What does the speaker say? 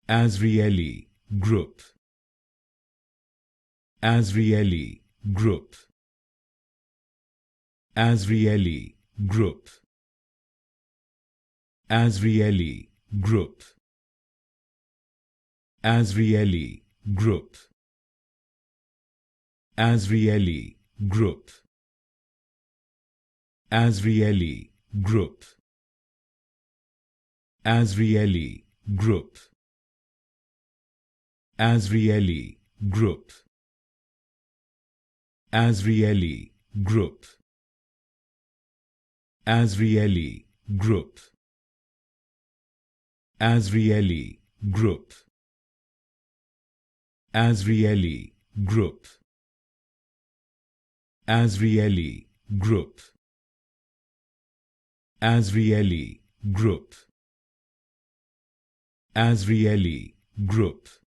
Azrieli Group. Azrieli Group. Azrieli Group. Azrieli Group. Azrieli Group. Azrieli Group. Azrieli Group. Azrieli Group. Azrieli Group. Azrieli Group. Azrieli Group. Azrieli Group. Azrieli Group. Azrieli Group. Azrieli Group. Azrieli Group.